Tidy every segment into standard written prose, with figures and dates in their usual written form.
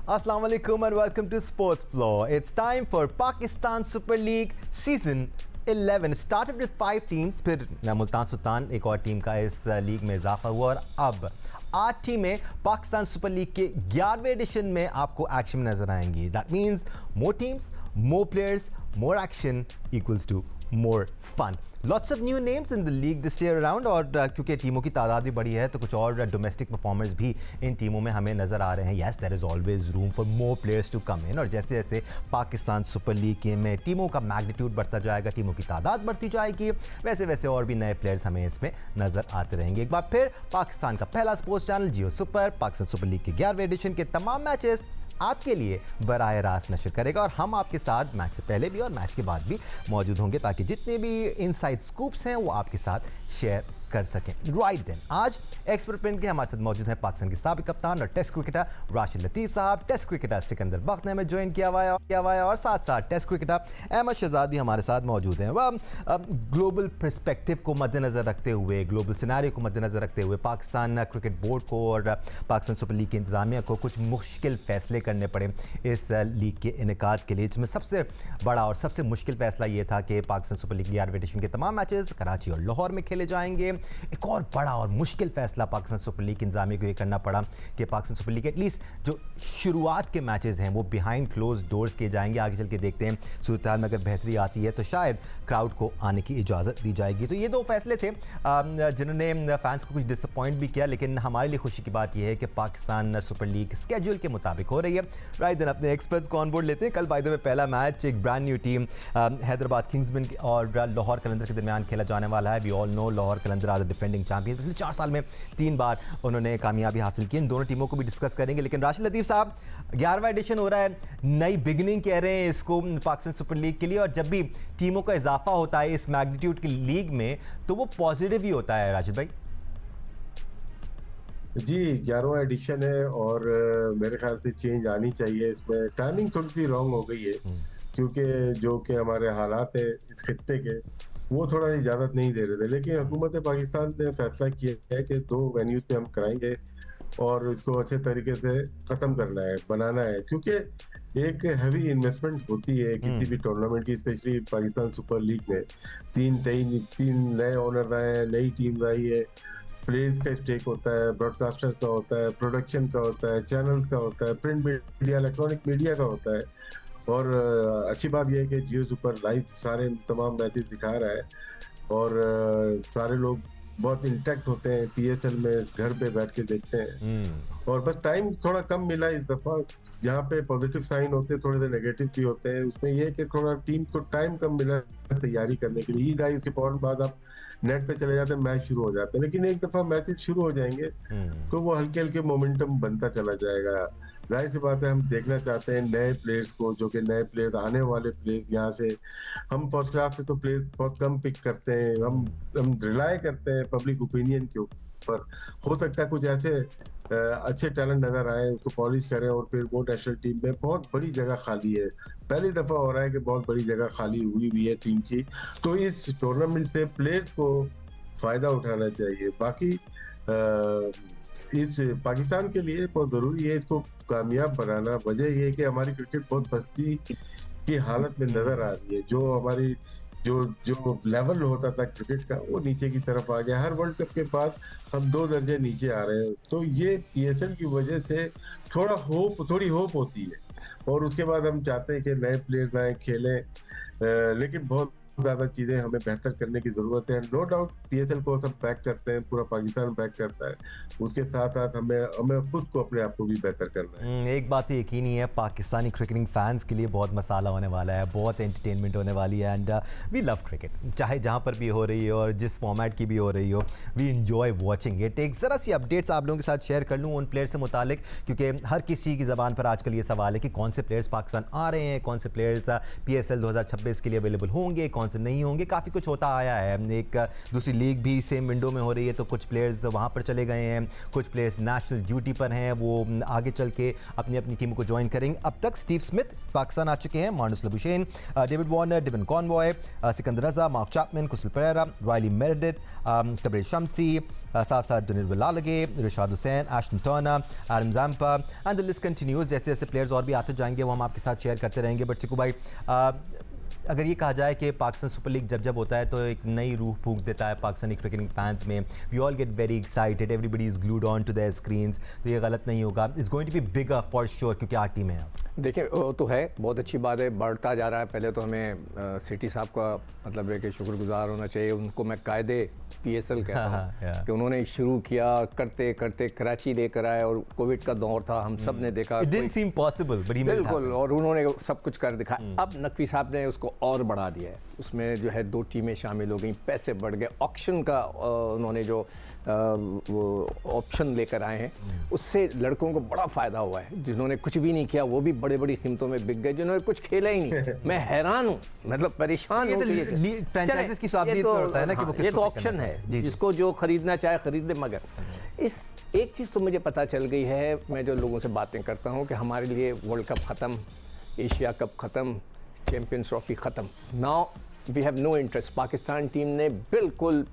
Assalamu alaikum and welcome to Sports Floor. It's time for Pakistan Super League Season 11. It started with 5 teams, फिर मुल्तान सुल्तान एक और team का इस league में इजाफा हुआ और अब 8 टीमें पाकिस्तान सुपर लीग के 11वें एडिशन में आपको एक्शन में नजर आएंगी. That means more teams, more players, more action equals to more fun. Lots of new names in the league this year around और क्योंकि टीमों की तादाद भी बड़ी है तो कुछ और डोमेस्टिक परफॉर्मर्स भी इन टीमों में हमें नज़र आ रहे हैं. Yes, there is always room for more players to come in और जैसे जैसे पाकिस्तान सुपर लीग में टीमों का मैग्नीट्यूड बढ़ता जाएगा, टीमों की तादाद बढ़ती जाएगी, वैसे वैसे और भी नए प्लेयर्स हमें इसमें नज़र आते रहेंगे. एक बार फिर पाकिस्तान का पहला स्पोर्ट्स चैनल जियो सुपर पाकिस्तान सुपर लीग के 11वें एडिशन के तमाम मैचेस आपके लिए बराह रास्त नशर करेगा और हम आपके साथ मैच से पहले भी और मैच के बाद भी मौजूद होंगे ताकि जितने भी इनसाइड स्कूप्स हैं वो आपके साथ शेयर कर सकें. राइट देन, आज एक्सपर्ट पिन के हमारे साथ मौजूद हैं पाकिस्तान के साबिक कप्तान और टेस्ट क्रिकेटर राशिद लतीफ़ साहब, टेस्ट क्रिकेटर सिकंदर बख्त ने हमें ज्वाइन किया हुआ है और साथ साथ टेस्ट क्रिकेटर अहमद शहजाद भी हमारे साथ मौजूद हैं. वह ग्लोबल पर्सपेक्टिव को मद्देनज़र रखते हुए, ग्लोबल सिनेरियो को मद्देनज़र रखते हुए पाकिस्तान क्रिकेट बोर्ड को और पाकिस्तान सुपर लीग की इंतज़ामिया को कुछ मुश्किल फ़ैसले करने पड़े इस लीग के इनेकाद के लिए, जिसमें सबसे बड़ा और सबसे मुश्किल फ़ैसला ये था कि पाकिस्तान सुपर लीग 11वें एडिशन के तमाम मैचेस कराची और लाहौर में खेले जाएंगे. एक और बड़ा और मुश्किल फैसला पाकिस्तान सुपर लीग की इंतजामिया को ये करना पड़ा कि पाकिस्तान सुपर लीग के एटलीस्ट जो शुरुआत के मैचेस हैं वो बिहाइंड क्लोज डोर्स किए जाएंगे. आगे चल के देखते हैं सूरत हाल में अगर बेहतरी आती है तो शायद क्राउड को आने की इजाज़त दी जाएगी. तो ये दो फैसले थे जिन्होंने फैंस को कुछ डिसअपॉइंट भी किया, लेकिन हमारे लिए खुशी की बात यह है कि पाकिस्तान सुपर लीग स्केड्यूल के मुताबिक हो रही है. राइट देन, अपने एक्सपर्ट्स को ऑन बोर्ड लेते हैं. कल बाय द वे पहला मैच एक brand new team Hyderabad Kingsmen और लाहौर कलंदर के दरमियान खेला जाने वाला है. We all know Lahore Qalandar are the defending champion. पिछले 4 साल में 3 बार उन्होंने कामयाबी हासिल की. इन दोनों टीमों को भी डिस्कस करेंगे, लेकिन राशिद लतीफ़ साहब, 11वां एडिशन हो रहा है, नई बिगिनिंग कह रहे हैं इसको पाकिस्तान सुपर लीग के लिए, और जब भी टीमों का इजाफा होता है इस मैग्नीट्यूड की लीग में तो वो पॉजिटिव ही होता है. राशिद भाई जी, 11वां एडिशन है और मेरे ख्याल से चेंज आनी चाहिए. इसमें टाइमिंग थोड़ी सी रॉन्ग हो गई है क्योंकि जो कि हमारे हालात है इस खित्ते के वो थोड़ा इजाज़त नहीं दे रहे थे, लेकिन हुकूमत पाकिस्तान ने फैसला किया है कि 2 वेन्यूज पे हम कराएंगे और इसको अच्छे तरीके से ख़त्म करना है, बनाना है, क्योंकि एक हैवी इन्वेस्टमेंट होती है किसी भी टूर्नामेंट की, स्पेशली पाकिस्तान सुपर लीग में. 3 नए ओनर्स आए हैं, नई टीम आई है, प्लेयर्स का स्टेक होता है, ब्रॉडकास्टर का होता है, प्रोडक्शन का होता है, चैनल्स का होता है, प्रिंट मीडिया, इलेक्ट्रॉनिक मीडिया का होता है. और अच्छी बात यह है कि जियो सुपर लाइव सारे तमाम मैचेस दिखा रहा है और सारे लोग बहुत इंटैक्ट होते हैं पीएसएल में, घर पे बैठ के देखते हैं. और बस टाइम थोड़ा कम मिला इस दफ़ा, जहाँ पे पॉजिटिव साइन होते हैं थोड़े से नेगेटिव भी होते हैं. उसमें यह है कि थोड़ा टीम को टाइम कम मिला तैयारी करने के लिए. ईद आई, उसके फौरन बाद आप नेट पे चले जाते हैं, मैच शुरू हो जाते हैं. लेकिन एक दफ़ा मैचेस शुरू हो जाएंगे तो वो हल्के हल्के मोमेंटम बनता चला जाएगा. जाहिर सी बात है, हम देखना चाहते हैं नए प्लेयर्स को, जो कि नए प्लेयर्स, आने वाले प्लेयर्स. यहाँ से हम फर्स्ट क्लास से तो प्लेयर्स बहुत कम पिक करते हैं, हम रिलाय करते हैं पब्लिक ओपिनियन के ऊपर. हो सकता है कुछ ऐसे अच्छे टैलेंट नजर आए, उसको पॉलिश करें और फिर वो नेशनल टीम में. बहुत बड़ी जगह खाली है, पहली दफ़ा हो रहा है कि बहुत बड़ी जगह खाली हुई है टीम की. तो इस टूर्नामेंट से प्लेयर्स को फ़ायदा उठाना चाहिए. बाकी इस पाकिस्तान के लिए बहुत ज़रूरी है इसको कामयाब बनाना. वजह ये है कि हमारी क्रिकेट बहुत बस्ती की हालत में नज़र आ रही है. जो हमारी जो लेवल होता था क्रिकेट का वो नीचे की तरफ आ गया. हर वर्ल्ड कप के बाद हम 2 दर्जे नीचे आ रहे हैं. तो ये पीएसएल की वजह से थोड़ी होप होती है और उसके बाद हम चाहते हैं कि नए प्लेयर्स आए, खेलें, लेकिन बहुत ज़्यादा चीज़ें हमें बेहतर करने की ज़रूरत है. नो डाउट पीएसएल को सब बैक करते हैं, पूरा पाकिस्तान बैक करता है. उसके साथ साथ हमें खुद को, अपने आप को भी बेहतर करना है. एक बात तो यकीनी है, पाकिस्तानी क्रिकेटिंग फैंस के लिए बहुत मसाला होने वाला है, बहुत एंटरटेनमेंट होने वाली है. एंड वी लव क्रिकेट, चाहे जहाँ पर भी हो रही हो और जिस फॉर्मेट की भी हो रही हो, वी इंजॉय वॉचिंग इट. एक ज़रा सी अपडेट्स आप लोगों के साथ शेयर कर लूँ उन प्लेयर्स से मुतालिक, क्योंकि हर किसी की ज़बान पर आजकल ये सवाल है कि कौन से प्लेयर्स पाकिस्तान आ रहे हैं, कौन से प्लेयर्स PSL 2026 के लिए अवेलेबल होंगे, कौन कौन से नहीं होंगे, काफ़ी कुछ होता आया है। एक दूसरी लीग भी सेम विंडो में हो रही है, तो कुछ प्लेयर्स वहाँ पर चले गए हैं, कुछ प्लेयर्स नेशनल ड्यूटी पर हैं, वो आगे चल के अपनी अपनी टीम को ज्वाइन करेंगे। अब तक स्टीव स्मिथ पाकिस्तान आ चुके हैं, Marnus Labuschagne, David Warner, Devon Conway, Sikandar Raza, Mark Chapman, Kusal Perera, Riley Meredith, Tabraiz Shamsi, साथ साथ दुनिल बिलालगे, Rishad Hossain, Ashton Turner, Adam Zampa and the list continues. जैसे जैसे प्लेयर्स और भी आते जाएंगे वो हम आपके साथ शेयर करते रहेंगे। बट चिकू भाई, अगर ये कहा जाए कि पाकिस्तान सुपर लीग जब होता है तो एक नई रूह फूंक देता है पाकिस्तानी क्रिकेटिंग फैंस में, we all get very excited, everybody is glued on to their screens, तो ये गलत नहीं होगा, it's going to be bigger for sure, क्योंकि आर टीम है। देखिए वो तो है, बहुत अच्छी बात है, बढ़ता जा रहा है। पहले तो हमें सिटी साहब का मतलब है कि शुक्रगुजार होना चाहिए, उनको मैं कायदे PSL कहता हूँ कि उन्होंने शुरू किया, करते करते कराची लेकर आए, और कोविड का दौर था, हम सब ने देखा It didn't seem possible, but he made it बिल्कुल, happen. और उन्होंने सब कुछ कर दिखाया। अब नकवी साहब ने उसको और बढ़ा दिया है, उसमें जो है 2 टीमें शामिल हो गई, पैसे बढ़ गए, ऑक्शन का उन्होंने जो वो ऑप्शन लेकर आए हैं, उससे लड़कों को बड़ा फ़ायदा हुआ है। जिन्होंने कुछ भी नहीं किया वो भी बड़ी बड़ी कीमतों में बिक गए, जिन्होंने कुछ खेला ही नहीं। मैं हैरान हूँ, मतलब परेशान हूँ। फ्रेंचाइजीज की स्वादियत पर होता है ना कि वो ये तो ऑप्शन है, जिसको जो खरीदना चाहे खरीद ले। मगर इस एक चीज़ तो मुझे पता चल गई है, मैं जो लोगों से बातें करता हूँ, कि हमारे लिए वर्ल्ड कप ख़त्म, एशिया कप ख़त्म, चैम्पियंस ट्रॉफी ख़त्म, now we have no interest. Pakistan team ने बिल्कुल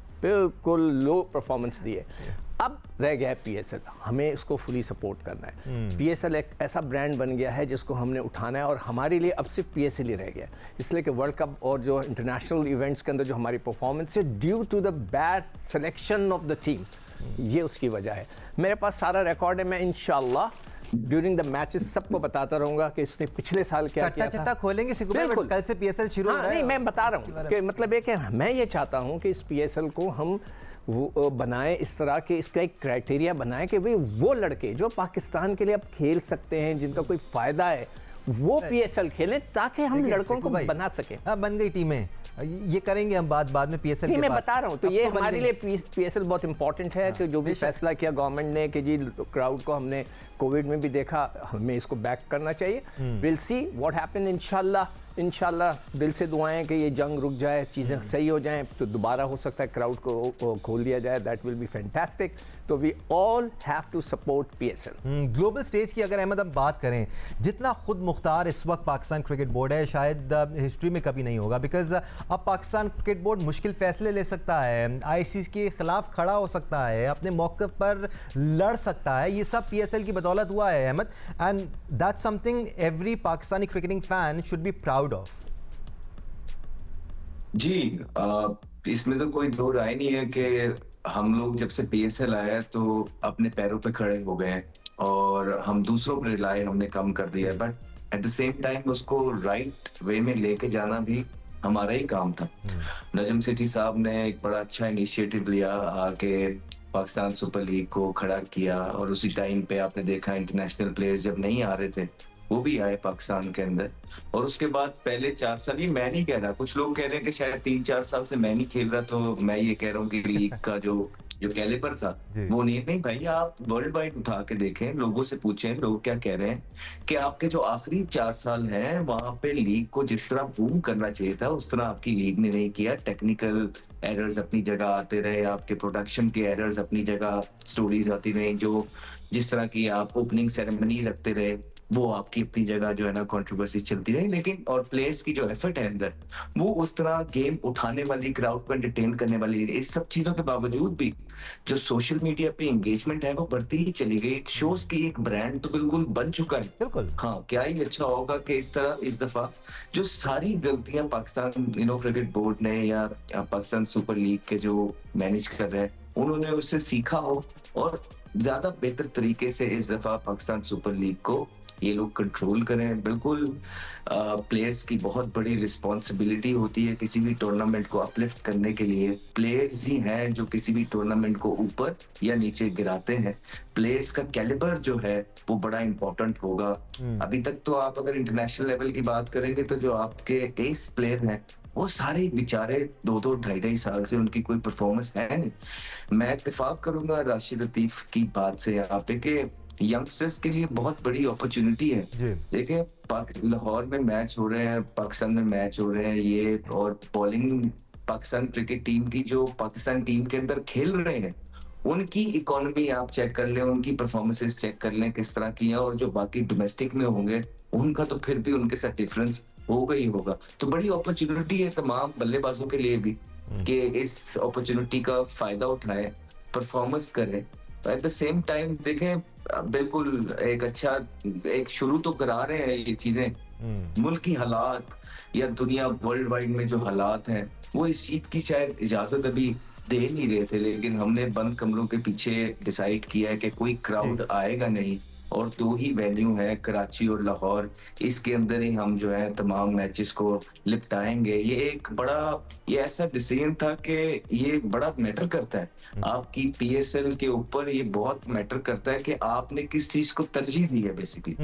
लो परफॉर्मेंस दी है। अब रह गया है PSL, हमें इसको फुली सपोर्ट करना है। PSL एक ऐसा ब्रांड बन गया है जिसको हमने उठाना है, और हमारे लिए अब सिर्फ PSL ही रह गया है। इसलिए कि वर्ल्ड कप और जो इंटरनेशनल इवेंट्स के अंदर जो हमारी परफॉर्मेंस है, due to the bad selection of the team, ये उसकी वजह है। मेरे पास सारा रिकॉर्ड है, मैं इंशाल्लाह ड्यूरिंग द मैचेस सबको बताता रहूंगा कि इसने पिछले साल क्या किया था। चट्टा खोलेंगे बिल्कुल, कल से PSL शुरू हो रहा है। नहीं, मैं बता रहा हूँ कि मतलब ये कि मैं ये चाहता हूँ कि इस PSL को हम वो बनाएं इस तरह के, इसका एक क्राइटेरिया बनाएं कि भाई वो लड़के जो पाकिस्तान के लिए अब खेल सकते हैं, जिनका कोई फायदा है, वो PSL खेलें, ताकि हम लड़कों को बना सकें। बन गई टीमें, ये करेंगे हम बाद में PSL के बाद। मैं बता रहा हूँ, तो ये हमारे लिए PSL बहुत इंपॉर्टेंट है। कि जो भी फैसला किया गवर्नमेंट ने कि जी क्राउड को, हमने कोविड में भी देखा, हमें इसको बैक करना चाहिए। Will see what happen. इंशाल्लाह दिल से दुआएं कि ये जंग रुक जाए, चीज़ें सही हो जाएं, तो दोबारा हो सकता है क्राउड को खोल दिया जाए, दैट विल बी फैंटास्टिक। तो we all have to support PSL। Global stage की अगर अहमद हम बात करें, जितना खुद मुख्तार इस वक्त पाकिस्तान क्रिकेट बोर्ड है, शायद हिस्ट्री में कभी नहीं होगा, बिकॉज अब पाकिस्तान क्रिकेट बोर्ड मुश्किल फैसले ले सकता है, ICC के खिलाफ खड़ा हो सकता है, अपने मौके पर लड़ सकता है। ये सब PSL की बदौलत हुआ है Ahmed, and that's something every Pakistani cricketing fan should be proud of. जी, इसमें तो कोई दो राय नहीं है कि हम लोग जब से PSL आया तो अपने पैरों पे खड़े हो गए, और हम दूसरों पर रिलाय हमने कम कर दिया है। But at the same time उसको राइट वे में लेके जाना भी हमारा ही काम था। नजम सेठी साहब ने एक बड़ा अच्छा इनिशिएटिव लिया, आके पाकिस्तान सुपर लीग को खड़ा किया, और उसी टाइम पे आपने देखा इंटरनेशनल प्लेयर्स जब नहीं आ रहे थे वो भी आए पाकिस्तान के अंदर। और उसके बाद पहले 4 साल, ये मैं नहीं कह रहा, कुछ लोग कह रहे हैं कि शायद 3-4 साल से मैं नहीं खेल रहा, तो मैं ये कह रहा हूँ कि लीग का जो कैलिबर था वो नहीं भाई, आप वर्ल्ड वाइड उठा के देखें, लोगों से पूछें लोग क्या कह रहे हैं, कि आपके जो आखिरी 4 साल हैं वहां पे लीग को जिस तरह बूम करना चाहिए था उस तरह आपकी लीग ने नहीं किया। टेक्निकल एरर्स अपनी जगह आते रहे, आपके प्रोडक्शन के एरर्स अपनी जगह, स्टोरीज आती रही, जो जिस तरह की आप ओपनिंग सेरेमनी रखते रहे वो आपकी अपनी जगह जो है ना कंट्रोवर्सी चलती रही, लेकिन और प्लेयर्स की जो एफर्ट है अंदर, वो उस तरह गेम उठाने वाली, क्राउड को एंटरटेन करने वाली, इस सब चीजों के बावजूद भी जो सोशल मीडिया पे एंगेजमेंट है वो बढ़ती ही चली गई। शोज की एक ब्रांड तो बिल्कुल बन चुका है। बिल्कुल, हाँ, क्या ही अच्छा होगा कि इस तरह इस दफा जो सारी गलतियां पाकिस्तान क्रिकेट बोर्ड ने या पाकिस्तान सुपर लीग के जो मैनेज कर रहे हैं उन्होंने उससे सीखा हो, और ज्यादा बेहतर तरीके से इस दफा पाकिस्तान सुपर लीग को ये लोग कंट्रोल करें। बिल्कुल प्लेयर्स की बहुत बड़ी रिस्पॉन्सिबिलिटी होती है किसी भी टूर्नामेंट को अपलिफ्ट करने के लिए। प्लेयर्स ही हैं जो किसी भी टूर्नामेंट को ऊपर या नीचे गिराते हैं। प्लेयर्स का कैलिबर जो है वो बड़ा इंपॉर्टेंट होगा। अभी तक तो आप अगर इंटरनेशनल लेवल की बात करेंगे तो जो आपके एस प्लेयर हैं वो सारे बेचारे 2-2, 2.5 साल से उनकी कोई परफॉर्मेंस है नहीं। मैं इत्तेफाक करूंगा राशिद लतीफ की बात से यहाँ पे कि यंगस्टर्स के लिए बहुत बड़ी अपॉर्चुनिटी है। जी। देखिए लाहौर में मैच हो रहे हैं, पाकिस्तान में मैच हो रहे हैं ये, और बॉलिंग पाकिस्तान क्रिकेट टीम की जो पाकिस्तान टीम के अंदर खेल रहे हैं, उनकी इकोनॉमी आप चेक कर लें, उनकी परफॉर्मेंसेस चेक कर लें किस तरह की है, और जो बाकी डोमेस्टिक में होंगे उनका तो फिर भी उनके साथ डिफरेंस होगा ही होगा। तो बड़ी अपॉर्चुनिटी है तमाम बल्लेबाजों के लिए भी कि इस अपॉर्चुनिटी का फायदा उठाएं, परफॉर्मेंस करें। एट द सेम टाइम देखें, बिल्कुल एक शुरू तो करा रहे हैं ये चीजें। मुल्क की हालात या दुनिया वर्ल्ड वाइड में जो हालात हैं, वो इस चीज की शायद इजाजत अभी दे नहीं रहे थे, लेकिन हमने बंद कमरों के पीछे डिसाइड किया है कि कोई क्राउड आएगा नहीं, और 2 ही वेन्यू है, कराची और लाहौर, इसके अंदर ही हम जो है तमाम मैचेस को लिपटाएंगे। ये ऐसा डिसीजन था कि ये बड़ा मैटर करता है, आपकी पीएसएल के ऊपर ये बहुत मैटर करता है कि आपने किस चीज को तरजीह दी है। बेसिकली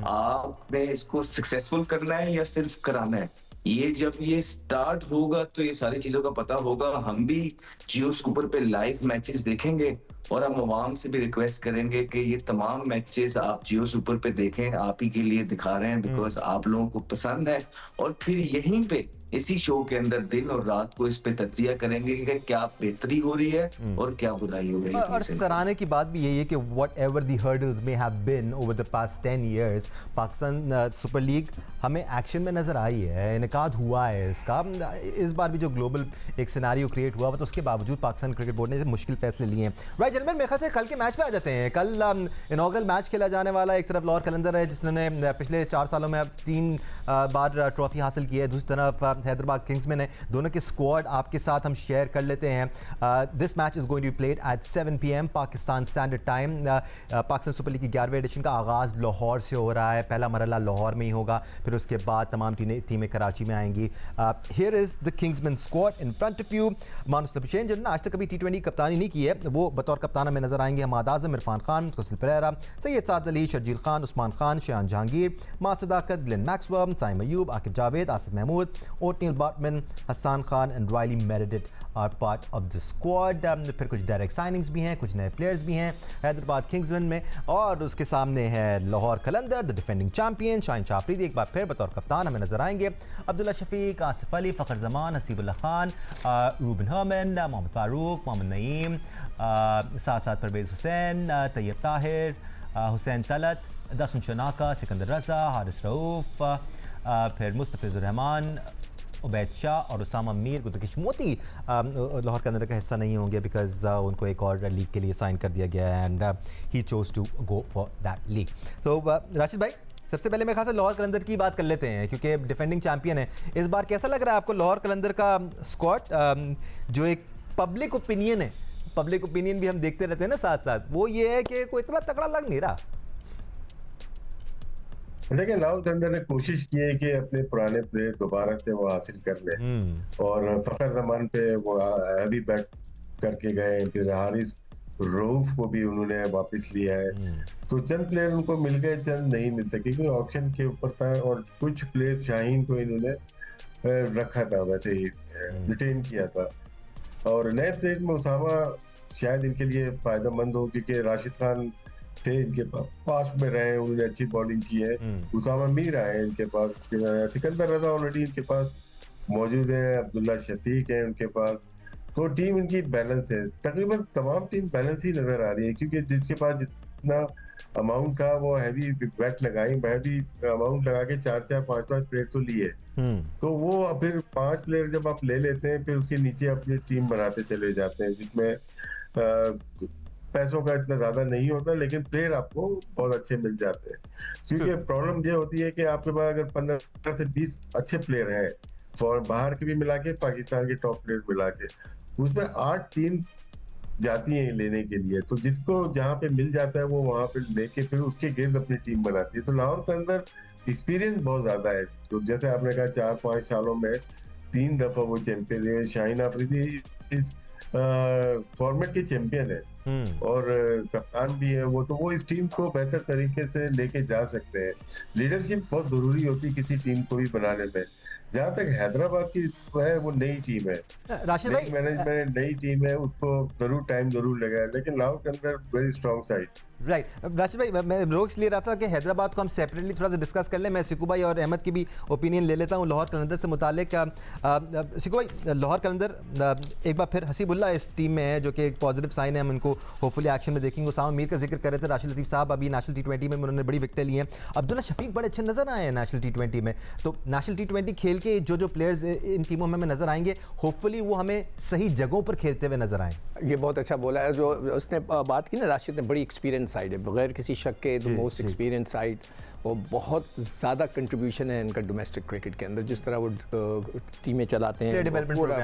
आपने इसको सक्सेसफुल करना है या सिर्फ कराना है। ये जब ये स्टार्ट होगा तो ये सारी चीजों का पता होगा। हम भी जियो स्कूपर पे लाइव मैचेस देखेंगे, और हम अवाम से भी रिक्वेस्ट करेंगे कि ये तमाम मैचेस आप जियो सुपर पे देखें, आप ही के लिए दिखा रहे हैं, बिकॉज आप लोगों को पसंद है। और फिर यहीं पे इसी शो के अंदर दिन और रात को इस पे तज्जिया करेंगे कि क्या बेहतरी हो रही है और क्या बुराई हो रही है। और सराहने की बात भी यही है कि वट एवर दी हर्डल्स में have been over the past 10 years, Pakistan super league हमें एक्शन में नज़र आई है, इनकाद हुआ है इसका। इस बार भी जो ग्लोबल एक सिनारियो क्रिएट हुआ, तो उसके बावजूद पाकिस्तान क्रिकेट बोर्ड ने मुश्किल फैसले लिए हैं। राइट जेंटलमैन, मेरे ख्याल से कल के मैच पे आ जाते हैं। कल इनॉग्रल मैच खेला जाने वाला, एक तरफ लाहौर कलंदर है जिसने पिछले 4 सालों में अब 3 बार ट्रॉफी हासिल की है, दूसरी तरफ हैदराबाद किंग्समैन है। दोनों के स्क्वाड आपके साथ हम शेयर कर लेते हैं। This match is going to be played at 7 PM Pakistan standard time. Pakistan super league की 11वें एडिशन का आगाज़ लाहौर से हो रहा है। पहला मरहला लाहौर में ही होगा, फिर उसके बाद तमाम टीमें कराची में आएंगी। Here is the Kingsman squad in front of you. मानुस लबशेन जिन्होंने आज तक कभी T20 कप्तानी नहीं की है, वो बतौर कप्तान हमें नजर आएंगे। हमाद आजम, इरफान खान, कुसल परेरा, सैयद साद Ali, Sharjeel Khan, Usman Khan, Shan Jahangir, Maaz Sadaqat, Glenn Maxwell, Saim Ayub, Aqib Javed, Asif Mahmood, Ottneil Baartman, Hasan Khan and Riley Meredith are part of the squad. फिर कुछ डायरेक्ट साइनिंग्स भी हैं, कुछ नए प्लेयर्स भी हैं हैदराबाद किंग्समैन में, और उसके सामने है Lahore Qalandar the defending champion. Shaheen Shah Afridi एक बार फिर बतौर कप्तान हमें नजर आएंगे। अब्दुल्ला शफीक, आसिफ अली, फ़खर जमान, हसीबुल्लाह खान, रूबन हर्मन, मोहम्मद फारूक, मोहम्मद नईम, साथ साथ परवेज़ हुसैन, तैयब ताहिर, हुसैन तलत, दसन शनाका, सिकंदर रज़ा, हारिस रऊफ़, फिर मुस्तफ़िज़ुर रहमान, उबैद शाह और उसामा मीर। गुतकिश मोती लाहौर के अंदर का हिस्सा नहीं होंगे बिकॉज उनको एक और लीग के लिए साइन कर दिया गया है and he chose to go for that league. तो राशिद भाई, सबसे पहले मैं खासा लाहौर कलंदर की बात कर लेते हैं क्योंकि डिफेंडिंग चैंपियन है इस बार। कैसा लग रहा है आपको लाहौर कलंदर का स्क्वाड? जो एक पब्लिक ओपिनियन है, पब्लिक ओपिनियन भी हम देखते रहते हैं ना साथ साथ, वो ये है कि कोई इतना तगड़ा लग नहीं रहा। देखिए, लाहौर कलंदर ने कोशिश की है कि अपने पुराने प्लेयर दोबारा से वो हासिल कर ले, और फखर जमान पे वो हैवी बैट करके गए, फिर हारिस रऊफ को भी उन्होंने वापस लिया है। तो चंद प्लेयर उनको मिल गए, चंद नहीं मिल सके क्योंकि ऑप्शन के ऊपर था, और कुछ प्लेयर शाहीन को इन्होंने रखा था, वैसे ही रिटेन किया था। और नए प्लेयर में उसामा शायद इनके लिए फायदेमंद हो क्योंकि राशिद खान थे इनके पास में रहे, उन्होंने अच्छी बॉलिंग की है। उसामा मीर आए इनके पास, सिकंदर रजा ऑलरेडी इनके पास मौजूद है, अब्दुल्ला शफीक है उनके पास। तो टीम इनकी बैलेंस है, तकरीबन तमाम टीम बैलेंस ही नजर आ रही है क्योंकि जिसके पास जितना अमाउंट था वो हैवी बैट लगाई, हैवी अमाउंट लगा के 4-4, 5-5 प्लेयर तो लिए। तो वो फिर 5 प्लेयर जब आप ले लेते हैं फिर उसके नीचे अपनी टीम बनाते चले जाते हैं, जिसमें पैसों का इतना ज्यादा नहीं होता लेकिन प्लेयर आपको बहुत अच्छे मिल जाते हैं। क्योंकि प्रॉब्लम ये होती है कि आपके पास अगर 15 से 20 अच्छे प्लेयर हैं, और बाहर के भी मिला के, पाकिस्तान के टॉप प्लेयर मिला के, उसमें 8 टीम जाती हैं लेने के लिए, तो जिसको जहाँ पे मिल जाता है वो वहां पे लेके फिर उसके गिर्द अपनी टीम बनाती है। तो लाहौर के अंदर एक्सपीरियंस बहुत ज्यादा है, तो जैसे आपने कहा 4-5 सालों में 3 दफा वो चैंपियन है। शाहीन अफरीदी इस फॉर्मेट के चैंपियन है और कप्तान भी है वो, तो वो इस टीम को बेहतर तरीके से लेके जा सकते हैं। लीडरशिप बहुत जरूरी होती है किसी टीम को भी बनाने में। जहाँ तक हैदराबाद की है, वो नई टीम है, राशिद नई भाई, मैनेजमेंट, नई टीम है, उसको जरूर टाइम जरूर लगा, लेकिन लाहौर के अंदर very strong side. Right Rashid भाई, मैं रोक इसलिए रहा था कि हैदराबाद को हम सेपरेटली थोड़ा सा डिस्कस कर लें। मैं सिकू भाई और अहमद की भी ओपिनियन ले लेता हूँ लाहौर कलंदर से मुतालिक। सिकू भाई, लाहौर कलंदर एक बार फिर हसीबुल्ला इस टीम में है, जो कि एक पॉजिटिव साइन है, हम इनको होपफुली एक्शन में देखेंगे। उसामा मीर का जिक्र कर रहे थे, राशिद लतीफ़ साहब अभी नेशनल T20 में उन्होंने बड़ी विकेटें ली हैं। अब्दुल्ला शफीक बड़े अच्छे नजर आए हैं नेशनल T20 में। तो नेशनल T20 खेल के जो प्लेयर्स इन टीमों में हमें नजर आएंगे, होपफुली वो हमें सही जगहों पर खेलते हुए नजर आए। ये बहुत अच्छा बोला है जो उसने बात की ना, राशिद ने, बड़ी एक्सपीरियंस साइड है, बगैर किसी शक के द मोस्ट एक्सपीरियंस साइड। वो बहुत ज़्यादा कंट्रीब्यूशन है इनका डोमेस्टिक क्रिकेट के अंदर, जिस तरह वो टीमें चलाते हैं,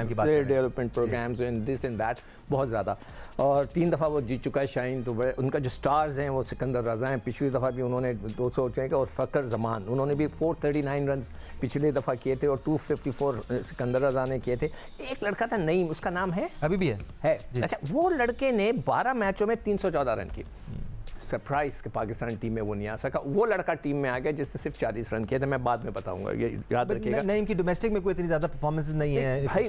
player development programs and this and that, बहुत ज़्यादा। और 3 दफ़ा वो जीत चुका है शाहीन। तो उनका जो स्टार्स हैं वो सिकंदर रज़ा हैं, पिछली दफ़ा भी उन्होंने 200 के, और फ़कर जमान उन्होंने भी 439 रन पिछली दफ़ा किए थे, और 254 सिकंदर रज़ा ने किए थे। एक लड़का था नईम, उसका नाम है, अभी भी है। अच्छा, वो लड़के ने 12 मैचों में 314 रन किए। सरप्राइज के पाकिस्तानी टीम में वो नहीं आ सका, वो लड़का टीम में आ गया जिसने सिर्फ 40 रन किए थे। मैं बाद में बताऊंगा, ये याद रखिएगा। नहीं, इनकी डोमेस्टिक में कोई इतनी ज्यादा परफॉर्मेंसेस नहीं है भाई,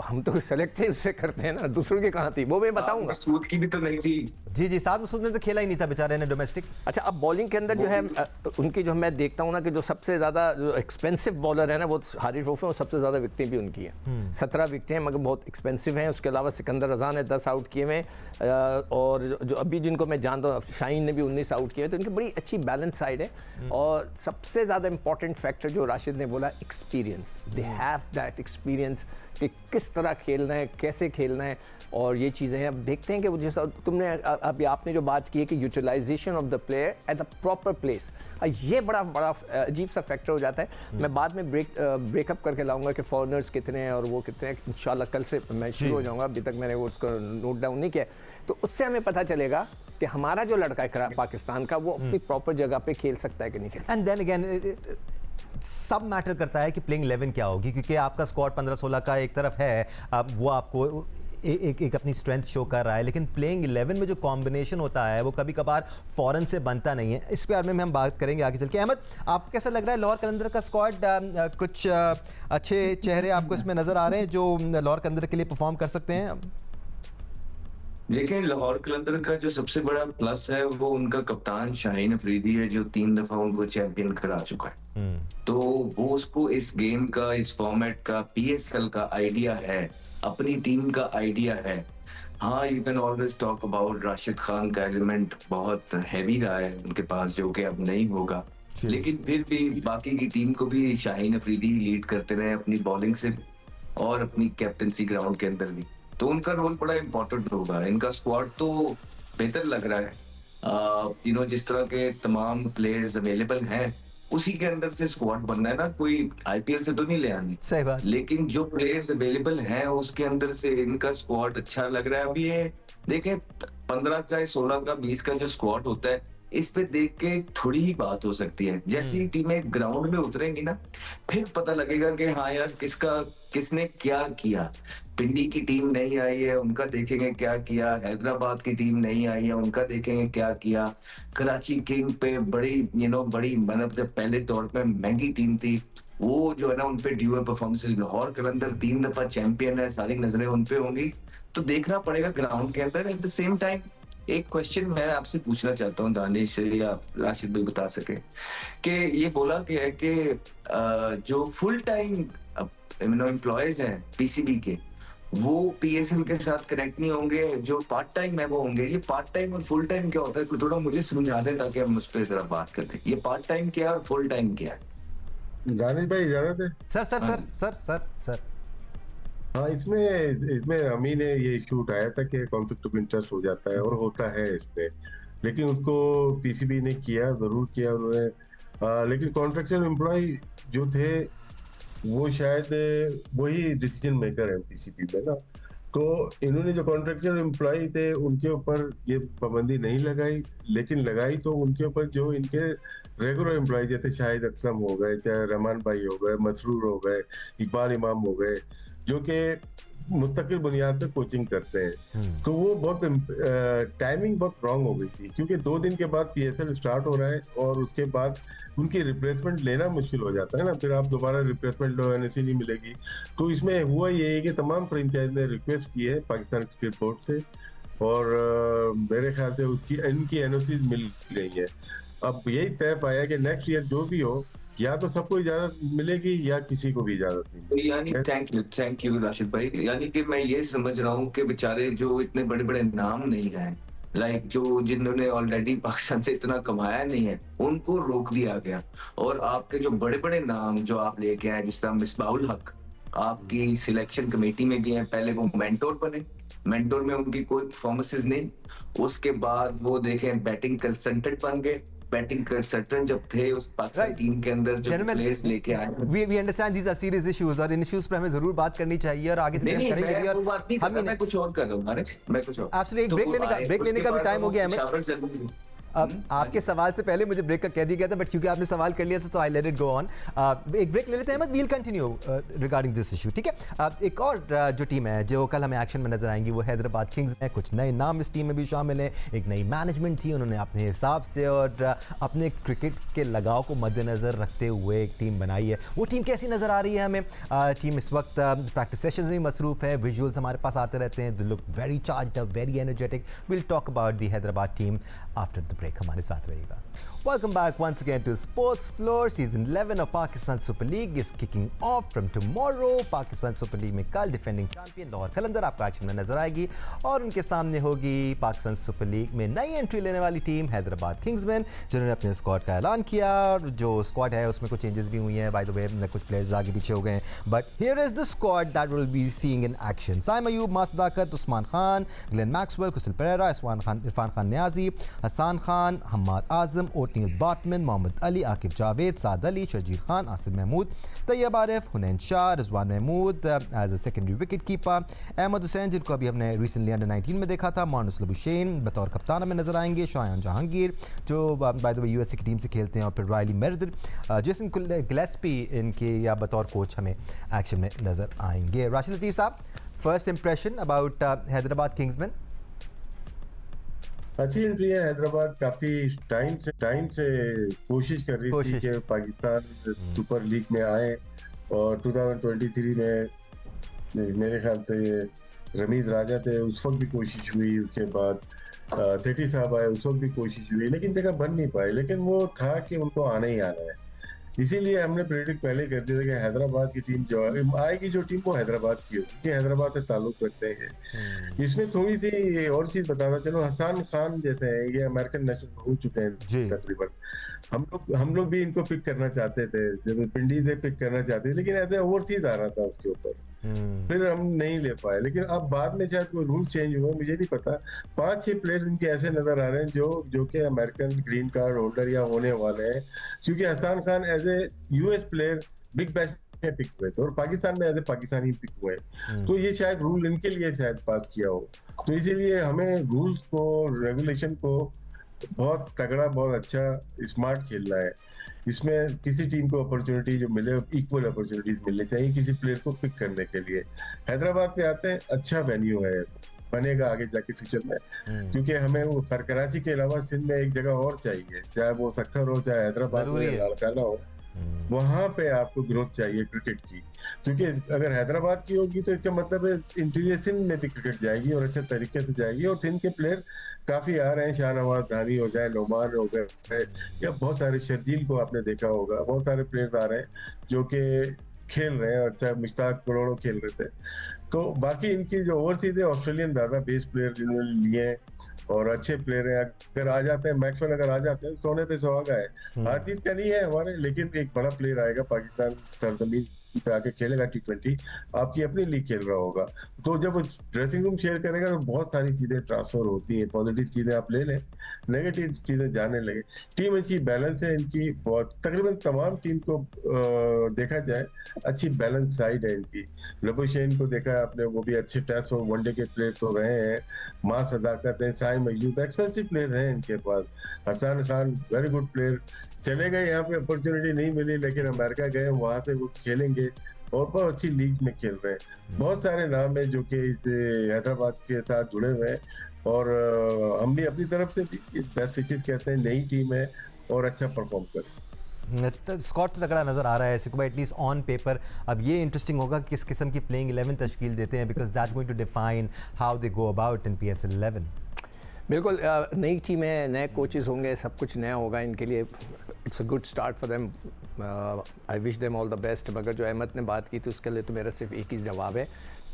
हम तो सेलेक्ट थे उससे करते हैं ना, दूसरों की कहाँ थी वो मैं बताऊंगा। मसूद की भी तो नहीं थी। जी, साथ मसूद ने तो खेला ही नहीं था बेचारे ने डोमेस्टिक। अच्छा, अब बॉलिंग के अंदर जो है उनकी, जो मैं देखता हूँ ना कि जो सबसे ज़्यादा जो एक्सपेंसिव बॉलर है ना, वो हारिस रऊफ है, और सबसे ज़्यादा विकेटें भी उनकी हैं। 17 विकेटें हैं, मगर बहुत एक्सपेंसिव हैं। उसके अलावा सिकंदर रज़ा ने 10 आउट किए हुए, और जो अभी जिनको मैं जानता हूँ, शाहीन ने भी 19 आउट किए, तो इनकी बड़ी अच्छी बैलेंस साइड है। और सबसे ज़्यादा इंपॉर्टेंट फैक्टर जो राशिद ने बोला, experience. They have that experience कि किस तरह खेलना है, कैसे खेलना है, और ये चीज़ें हैं। अब देखते हैं कि वो जैसा तुमने अभी आपने जो बात की है कि utilization of the player at the proper place, ये बड़ा अजीब सा फैक्टर हो जाता है। मैं बाद में ब्रेकअप करके लाऊंगा कि फॉरेनर्स कितने हैं और वो कितने हैं। इंशाल्लाह कल से मैं शुरू हो जाऊंगा, अभी तक मैंने वो उसको नोट डाउन नहीं किया। तो उससे हमें पता चलेगा कि हमारा जो लड़का है पाकिस्तान का, वो अपनी प्रॉपर जगह पे खेल सकता है कि नहीं खेल सकता। एंड देन अगेन सब मैटर करता है कि प्लेइंग 11 क्या होगी, क्योंकि आपका स्क्वाड 15-16 का एक तरफ है, वो आपको एक अपनी स्ट्रेंथ शो कर रहा है, लेकिन प्लेइंग 11 में जो कॉम्बिनेशन होता है वो कभी कभार फॉरन से बनता नहीं है। इस बारे में हम बात करेंगे आगे चल के। अहमद, आपको कैसा लग रहा है लाहौर कलंदर का स्क्वाड? कुछ अच्छे चेहरे आपको इसमें नज़र आ रहे हैं जो लाहौर कलंदर के लिए परफॉर्म कर सकते हैं? देखिए, लाहौर कलंदर का जो सबसे बड़ा प्लस है वो उनका कप्तान शाहीन अफरीदी है, जो 3 दफा उनको चैंपियन करा चुका है। तो वो उसको इस गेम का, इस फॉर्मेट का, PSL का आइडिया है, अपनी टीम का आइडिया है। हाँ, you can always talk about Rashid Khan का एलिमेंट बहुत हैवी रहा है उनके पास, जो कि अब नहीं होगा, लेकिन फिर भी बाकी की टीम को भी शाहीन अफरीदी लीड करते रहे अपनी बॉलिंग से और अपनी कैप्टनसी ग्राउंड के अंदर भी। तो उनका रोल बड़ा इंपॉर्टेंट होगा। इनका स्क्वाड तो बेहतर लग रहा है, जिस तरह के तमाम प्लेयर्स अवेलेबल हैं उसी के अंदर से स्क्वाड बनना है ना, कोई IPL से तो नहीं ले आनी। सही बात। लेकिन जो प्लेयर्स अवेलेबल हैं उसके अंदर से इनका स्क्वाड अच्छा लग रहा है। अभी ये देखें, 15 का, 16 का, 20 का जो स्क्वाड होता है, इस पे देख के थोड़ी ही बात हो सकती है। जैसी टीमें ग्राउंड में उतरेंगी ना, फिर पता लगेगा कि हाँ यार, किसने क्या किया। पिंडी की टीम नहीं आई है, उनका देखेंगे क्या किया। हैदराबाद की टीम नहीं आई है, उनका देखेंगे क्या किया। कराची किंग पे बड़ी मतलब पहले दौर पे महंगी टीम थी, वो जो है ना, उनपे ड्यू परफॉर्मेंसेस। लाहौर कलंदर 3 दफा चैंपियन है, सारी नजरें उनपे होंगी। तो देखना पड़ेगा ग्राउंड के अंदर। एट द सेम टाइम एक क्वेश्चन मैं आपसे पूछना चाहता हूँ, दानिश या राशिद भाई बता सके, कि ये बोला गया है कि जो फुल टाइम एम्प्लॉयज हैं PCB के, वो PSL के साथ कनेक्ट नहीं होंगे, जो पार्ट टाइम है वो होंगे। ये पार्ट टाइम और फुल टाइम क्या होता है, थोड़ा मुझे समझा दें ताकि हम उस पर जरा बात करते हैं। ये पार्ट टाइम क्या है और फुल टाइम क्या है? दानिश भाई इजाजत है? सर हाँ, इसमें अमी ने ये इशू उठाया था कि कॉन्फ्लिक्ट ऑफ इंटरेस्ट हो जाता है, और होता है इसमें, लेकिन उसको PCB ने जरूर किया उन्होंने। लेकिन कॉन्ट्रैक्चुअल एम्प्लॉय जो थे वो शायद वही डिसीजन मेकर है PCB में ना। तो इन्होंने जो कॉन्ट्रैक्चुअल एम्प्लॉय थे उनके ऊपर ये पाबंदी नहीं लगाई, लेकिन लगाई तो उनके ऊपर जो इनके रेगुलर एम्प्लॉय, जैसे शाहिद अकसम हो गए, चाहे रहमान भाई हो गए, मसरूर हो गए, इकबाल इमाम हो गए, जो कि मुस्तकिल बुनियाद पे कोचिंग करते हैं। तो वो बहुत टाइमिंग बहुत रॉन्ग हो गई थी, क्योंकि 2 दिन के बाद पीएसएल स्टार्ट हो रहा है और उसके बाद उनकी रिप्लेसमेंट लेना मुश्किल हो जाता है ना, फिर आप दोबारा रिप्लेसमेंट लो, एनओसी नहीं मिलेगी। तो इसमें हुआ ये है कि तमाम फ्रेंचाइज ने रिक्वेस्ट की है पाकिस्तान क्रिकेट बोर्ड से, और मेरे ख्याल से उसकी इनकी एनओसी मिल गई है। अब यही तय पाया कि नेक्स्ट ईयर जो भी हो, या तो सबको इजाजत मिलेगी या किसी को भी इजाजत नहीं तो यानी थैंक यू राशिद भाई, यानी कि मैं ये समझ रहा हूँ कि बेचारे जो इतने बड़े बड़े नाम नहीं हैं, लाइक जो जिन्होंने ऑलरेडी पाकिस्तान से इतना कमाया नहीं है, उनको रोक दिया गया। और आपके जो बड़े बड़े नाम जो आप लेके आए, जिस तरह मिसबाहुल हक आपकी सिलेक्शन कमेटी में भी हैं, पहले वो मेंटोर बने, मेंटोर में उनकी कोई परफॉर्मेंसेस नहीं, उसके बाद वो देखें बैटिंग कंसल्टेंट बन गए। बैटिंग कंसल्टेंट जब थे उस पाकिस्तान टीम के अंदर जो प्लेयर्स लेके आए, we understand these are serious issues और इन इश्यूज पे हमें जरूर बात करनी चाहिए और आगे नहीं, करेंगे भी। और बात नहीं करना, मैं कुछ और कर रहा हूँ, मैं कुछ और आपसे एक ब्रेक लेने का भी टाइम हो गया है। अब आपके सवाल से पहले मुझे ब्रेक का कह दिया गया था, बट क्योंकि आपने सवाल कर लिया था तो I let it go on. एक ब्रेक ले लेते हैं, we'll continue regarding this issue, ठीक है। एक और जो टीम है जो कल हमें एक्शन में नजर आएंगी वो हैदराबाद किंग्स है। कुछ नए नाम इस टीम में भी शामिल हैं, एक नई मैनेजमेंट थी, उन्होंने अपने हिसाब से और अपने क्रिकेट के लगाव को मद्देनजर रखते हुए एक टीम बनाई है। वो टीम कैसी नजर आ रही है हमें? टीम इस वक्त प्रैक्टिस सेशंस में मसरूफ है, विजुअल्स हमारे पास आते रहते हैं, they look very charged up, very energetic. Will talk about the Hyderabad team after the break, हमारे साथ रहिएगा। Welcome back once again to Sports Floor. Season 11 of Pakistan Super League is kicking off from tomorrow. Pakistan Super League में कल defending champion Lahore कलंदर आपको action में नजर आएगी और उनके सामने होगी पाकिस्तान सुपर लीग में नई एंट्री लेने वाली टीम हैदराबाद किंग्समैन, जिन्होंने अपने स्क्वाड का ऐलान किया। और जो स्क्वाड है उसमें कुछ चेंजेस भी हुई हैं, बाय द वे कुछ प्लेयर्स आगे पीछे हो गए हैं, but here is the squad that will be seeing in action. Saim Ayub, Maaz Sadaqat, Usman Khan, Glenn Maxwell, Kusal Perera, Irfan Khan Niazi, Hasan Khan, Hammad Azam, Ottneil Baartman, Mohammad Ali, Aqib Javed, Saad Ali, Sharjeel Khan, Asif Mahmood, Tayyab Arif, Hunain Shah, Rizwan Mahmood as a secondary wicket keeper, Ahmed Hussain जिनको अभी हमने रिसेंटली अंडर 19 में देखा था, मोहम्मद लबुशैन बतौर कप्तान में नजर आएंगे, शायान जहांगीर जो बाय द वे यूएसए की टीम से खेलते हैं, और फिर रायली मेरिडिथ, जेसन गिलेस्पी इनके या बतौर कोच हमें एक्शन में नजर आएंगे। राशिद लतीफ़ साहब, first impression about Hyderabad Kingsman? अच्छी एंट्री है। हैदराबाद काफी टाइम से कोशिश कर रही थी कि पाकिस्तान सुपर लीग में आए, और 2023 में मेरे ख्याल से रमीज राजा थे, उस वक्त भी कोशिश हुई, उसके बाद सेठी साहब आए, उस वक्त भी कोशिश हुई, लेकिन जगह बन नहीं पाई। लेकिन वो था कि उनको आना ही आना है, इसीलिए हमने प्रेडिक्ट पहले कर दिया था कि हैदराबाद की टीम जो आएगी, जो टीम वो हैदराबाद की होगी, कि हैदराबाद से ताल्लुक रखते हैं। इसमें थोड़ी सी और चीज बताना चलो, हसन खान जैसे हैं, ये अमेरिकन नेशनल हो चुके हैं तकरीबन। हम लोग भी इनको पिक करना चाहते थे, जब पिंडी से पिक करना चाहते थे, लेकिन ऐसे ओवरसीज आ रहा था उसके ऊपर, फिर हम नहीं ले पाए। लेकिन अब बाद में शायद कोई रूल चेंज हुआ, मुझे नहीं पता। 5-6 प्लेयर्स इनके ऐसे नजर आ रहे हैं जो कि अमेरिकन ग्रीन कार्ड होल्डर या होने वाले हैं, क्योंकि Hasan Khan as a US player big bash में पिक हुए थे और पाकिस्तान में एज ए पाकिस्तानी पिक हुए, तो ये शायद रूल इनके लिए शायद पास किया हो। तो इसीलिए हमें रूल्स को, रेगुलेशन को बहुत तगड़ा, बहुत अच्छा, स्मार्ट खेलना है। इसमें किसी टीम को अपॉर्चुनिटी जो मिले, इक्वल अपॉर्चुनिटीज मिलनी चाहिए किसी प्लेयर को पिक करने के लिए। हैदराबाद पे आते हैं, अच्छा वेन्यू है, बनेगा आगे जाके फ्यूचर में, क्योंकि हमें वो कराची के अलावा सिंध में एक जगह और चाहिए, चाहे वो सक्खर हो, चाहे हैदराबाद हो, लाड़काना हो, वहां पे आपको ग्रोथ चाहिए क्रिकेट की। क्योंकि अगर हैदराबाद की होगी तो इसका मतलब है इंटीरियर सिंध में भी क्रिकेट जाएगी और अच्छे तरीके से जाएगी। और सिंध के प्लेयर काफी आ रहे हैं, शाहनवाज धानी हो जाए, नोमान हो गए, या बहुत सारे, शर्जील को आपने देखा होगा, बहुत सारे प्लेयर्स आ रहे हैं जो कि खेल रहे हैं। अच्छा, मुश्ताक करोड़ों खेल रहे थे। तो बाकी इनकी जो ओवरसीज है, ऑस्ट्रेलियन ज्यादा बेस प्लेयर जिन्होंने लिए हैं और अच्छे प्लेयर हैं। अगर आ जाते हैं, मैक्सवेल अगर आ जाते हैं, सोने पे सुहागा है। हर चीज का नहीं है हमारे, लेकिन एक बड़ा प्लेयर आएगा पाकिस्तान सरजमीन पे आके खेलेगा T20, आपकी अपनी लीग खेल रहा होगा, तो जब वो ड्रेसिंग रूम शेयर करेगा तो बहुत सारी चीजें ट्रांसफर होती हैं। पॉजिटिव चीजें आप ले लें, नेगेटिव चीजें जाने लगे। टीम अच्छी बैलेंस है इनकी, बहुत तकरीबन तमाम टीम को देखा जाए अच्छी बैलेंस साइड है इनकी। लबुशैन को देखा आपने, वो भी अच्छे टेस्ट और वनडे के प्लेयर तो रहे हैं। मां सदाकत है, साइम अयूब, एक्सपेंसिव प्लेयर हैं इनके पास। Hasan Khan very good player, चले गए, यहाँ पे अपॉर्चुनिटी नहीं मिली, लेकिन अमेरिका गए, वहां से वो खेलेंगे और बहुत अच्छी लीग में खेल रहे हैं। बहुत सारे नाम है जो कि इस हैदराबाद के साथ जुड़े हुए हैं, और हम भी अपनी तरफ से भी बेस्ट विशेस कहते हैं, नई टीम है और अच्छा परफॉर्म करें। स्कॉट तो तगड़ा नजर आ रहा है सिकुबा, एटलीस्ट ऑन पेपर। अब ये इंटरेस्टिंग होगा कि किस किस्म की प्लेइंग 11 तश्कील देते हैं, because that's going to define how they go about in PSL 11। बिल्कुल, नई टीम है, नए कोचेस होंगे, सब कुछ नया होगा इनके लिए। It's a good start for them, I wish them all the best. मगर जो अहमद ने बात की थी उसके लिए तो मेरा सिर्फ एक ही जवाब है,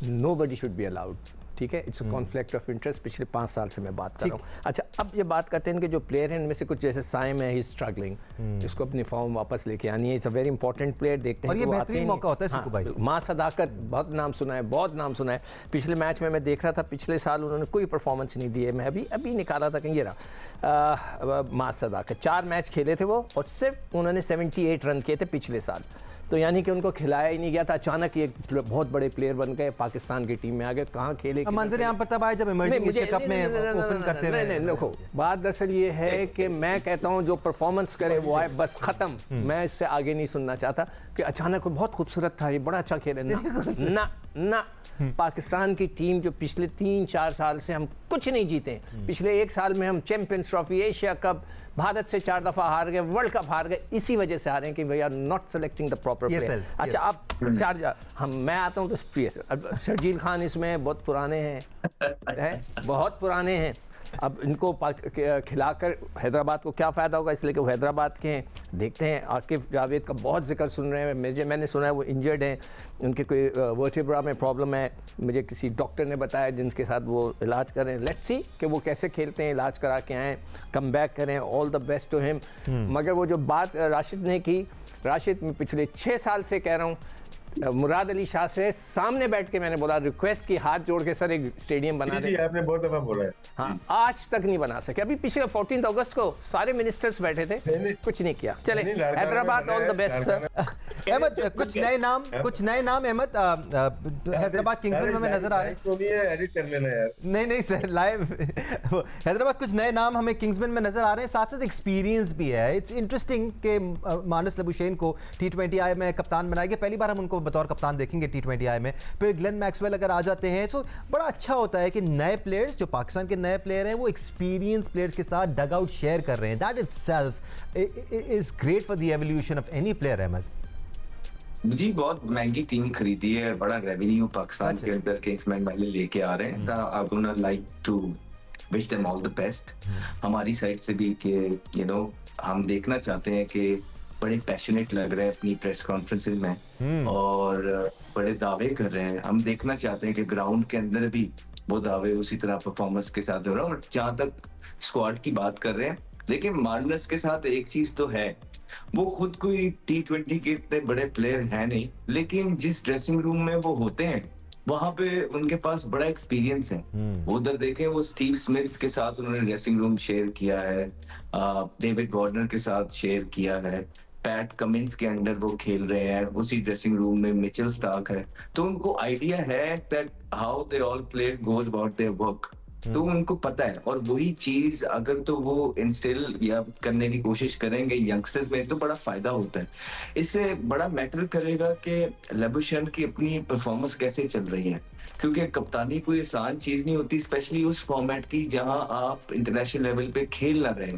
नोबडी शुड बी अलाउड। ठीक है, it's a conflict of interest. पिछले 5 साल से मैं बात कर रहा हूँ। अच्छा, अब ये बात करते हैं कि जो प्लेयर हैं इनमें से कुछ, जैसे साइम है, ही स्ट्रगलिंग, इसको अपनी फॉर्म वापस लेके आनी है। It's a very important player. देखते हैं और ये बेहतरीन मौका होता है सिक्कू भाई। माँ सदाकत, बहुत नाम सुना है, बहुत नाम सुना है। पिछले मैच में मैं देख रहा था, पिछले साल उन्होंने कोई परफॉर्मेंस नहीं दी है। मैं अभी निकाला था कहीं, ये रहा माँ सदाकत। 4 मैच खेले थे वो, और सिर्फ उन्होंने 78 रन किए थे पिछले साल। तो यानी कि उनको खिलाया ही नहीं गया था। अचानक ये एक बहुत बड़े प्लेयर बन गए, पाकिस्तान की टीम में आ गए। कहाँ खेले मंजर यहाँ पर तब आए जब इमर्जिंग एशिया कप में ओपन करते रहे। नहीं, देखो बात दरअसल ये है कि मैं कहता हूँ जो परफॉर्मेंस करे वो आए, बस खत्म। मैं इससे आगे नहीं सुनना चाहता कि अचानक बहुत खूबसूरत था, ये बड़ा अच्छा खेले। ना पाकिस्तान की टीम जो पिछले 3-4 साल से हम कुछ नहीं जीते, पिछले 1 साल में हम champions trophy, Asia cup, Bharat से 4 दफा हार गए, वर्ल्ड कप हार गए, इसी वजह से हारे हैं कि we are not selecting the proper player. अच्छा, अब मैं आता हूँ तो शर्जील खान इसमें बहुत पुराने हैं, बहुत पुराने हैं। अब इनको खिलाकर हैदराबाद को क्या फ़ायदा होगा, इसलिए कि वो हैदराबाद के हैं। देखते हैं, आकिफ जावेद का बहुत जिक्र सुन रहे हैं। मैंने सुना है वो इंजर्ड हैं, उनके कोई वर्टिब्रा में प्रॉब्लम है, मुझे किसी डॉक्टर ने बताया, जिनके साथ वो इलाज कर रहे हैं। लेट्स सी कि वो कैसे खेलते हैं, इलाज करा के आएँ, कम बैक करें। All the best to him. मगर वो जो बात राशिद ने की, राशिद मैं पिछले 6 साल से कह रहा हूँ, मुराद अली शाह से सामने बैठ के मैंने बोला, रिक्वेस्ट की, हाथ जोड़ के, सर एक स्टेडियम बना दे। आपने बहुत दफा बोला है। हाँ, आज तक नहीं बना सके। अभी पिछले 14 अगस्त को सारे मिनिस्टर्स बैठे थे, कुछ नहीं किया। चले, Hyderabad all the best sir. Ahmed, कुछ नए नाम अहमद हैदराबाद किंग्समैन में नजर आ रहे हैं। तो भी एडिट कर लेना यार। नहीं सर, लाइव हैदराबाद कुछ नए नाम हमें किंग्समैन में नजर आ रहे हैं, साथ साथ एक्सपीरियंस भी है। इट्स इंटरेस्टिंग कि मानस लबुशेन को T20I में कप्तान बनाया गया, पहली बार हम उनको बतौर कप्तान देखेंगे T20I में। फिर ग्लेन मैक्सवेल अगर आ जाते हैं, सो बड़ा अच्छा होता है कि नए प्लेयर्स, जो पाकिस्तान के नए प्लेयर हैं, वो एक्सपीरियंस प्लेयर्स के साथ डग आउट शेयर कर रहे हैं। That itself is great for the evolution of any player. Ahmed ji, बहुत महंगी टीम खरीदी है, बड़ा रेवेन्यू पाकिस्तान के अंदर किंग्समैन वाले लेके आ रहे हैं। I would like to wish them all the best हमारी साइड से भी, कि हम देखना चाहते हैं कि बड़े पैशनेट लग रहे हैं अपनी प्रेस कॉन्फ्रेंसेज में, और बड़े दावे कर रहे हैं। हम देखना चाहते हैं कि ग्राउंड के अंदर भी वो दावे उसी तरह परफॉर्मेंस के साथ हो रहा है। और जहां तक स्क्वाड की बात कर रहे हैं, लेकिन मार्नस के साथ एक चीज तो है, वो खुद कोई T20 के इतने बड़े प्लेयर हैं नहीं, लेकिन जिस ड्रेसिंग रूम में वो होते हैं वहां पे उनके पास बड़ा एक्सपीरियंस है। उधर देखें, वो स्टीव स्मिथ के साथ उन्होंने ड्रेसिंग रूम शेयर किया है, डेविड वार्नर के साथ शेयर किया है, पैट कमिंस के अंडर वो खेल रहे हैं, उसी ड्रेसिंग रूम में मिचेल स्टार्क है। तो उनको आइडिया है that how they all player goes about their work, तो उनको पता है। और वही चीज अगर तो वो इंस्टिल या करने की कोशिश करेंगे यंगस्टर्स में, तो बड़ा फायदा होता है। इससे बड़ा मैटर करेगा कि लबुशेन की अपनी परफॉर्मेंस कैसे चल रही है, क्योंकि कप्तानी कोई आसान चीज नहीं होती, स्पेशली उस फॉर्मेट की जहां आप इंटरनेशनल लेवल पे खेल ना रहे।